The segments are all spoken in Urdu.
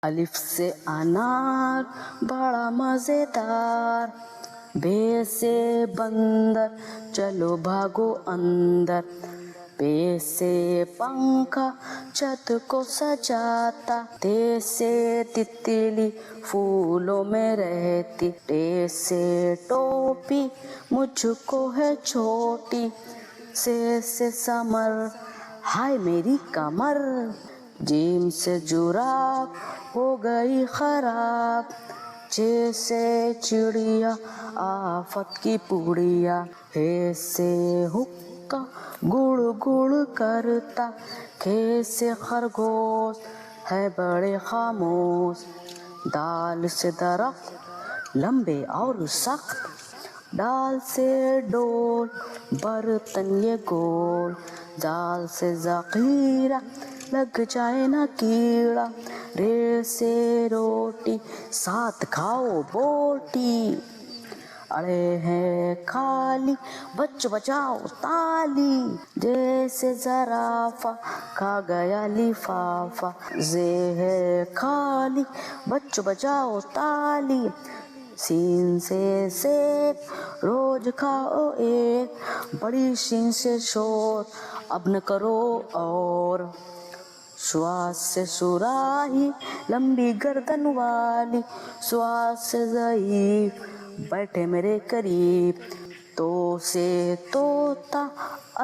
الف سے انار بڑا مزیدار، بے سے بندر چلو بھاگو اندر، پے سے پنکھا چھت کو سجاتا، تے سے تتلی پھولوں میں رہتی، ٹے سے ٹوپی مجھ کو ہے چھوٹی، سے سمر ہائے میری کمر، جیم سے جراب ہو گئی خراب، چے سے چڑیا آفت کی پوڑیا، ہے سے حقہ گڑ گڑ کرتا، کھے سے خرگوش ہے بڑے خاموش، دال سے درخت لمبے اور سخت، ڈال سے ڈول برتن یہ گول، زال سے ذخیرہ لگ جائے نا کیڑا، رے سے روٹی ساتھ کھاؤ بوٹی، اڑے ہے خالی بچ بجاؤ تالی، جیسے زرافہ کھا گیا لفافہ، زے ہے خالی بچ بجاؤ تالی، سین سے سیب روز کھاؤ ایک، بڑی شین سے شور اب نہ کرو اور، شوا سے صراحی لمبی گردن والی، سوا سے ضعیف بیٹھے میرے قریب، تو سے طوطا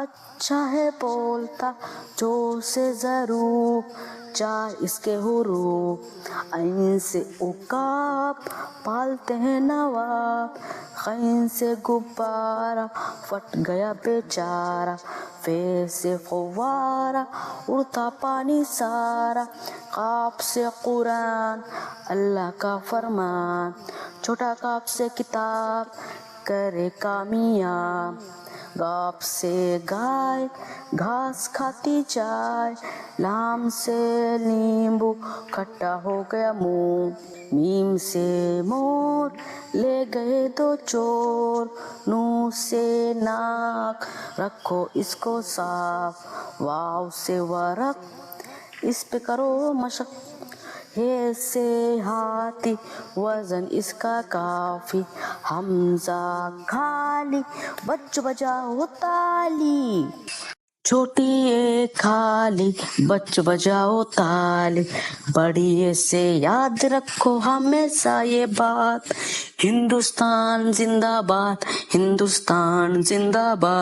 اچھا ہے بولتا، چو سے ضروب چار اس کے حروف، عین سے عقاب پالتے ہیں نواب، غین سے غبارہ پھٹ گیا بیچارہ، فے سے فوارہ اڑتا پانی سارا، قاف سے قرآن اللہ کا فرمان، چھوٹا کاف سے کتاب کرے کامیاب، گاف سے گائے گھاس کھاتی جائے، لام سے لیمبو کھٹا ہو گیا منہ، میم سے مور لے گئے دو چور، نون سے ناک رکھو اس کو صاف، واو سے ورق اس پہ کرو مشق، ہے سے ہاتھی وزن اس کا کافی، حمزہ خالی بچ بجاؤ تالی، چھوٹی اے خالی بچ بجاؤ تالی، بڑی اے سے یاد رکھو ہمیشہ یہ بات، ہندوستان زندہ باد، ہندوستان زندہ باد۔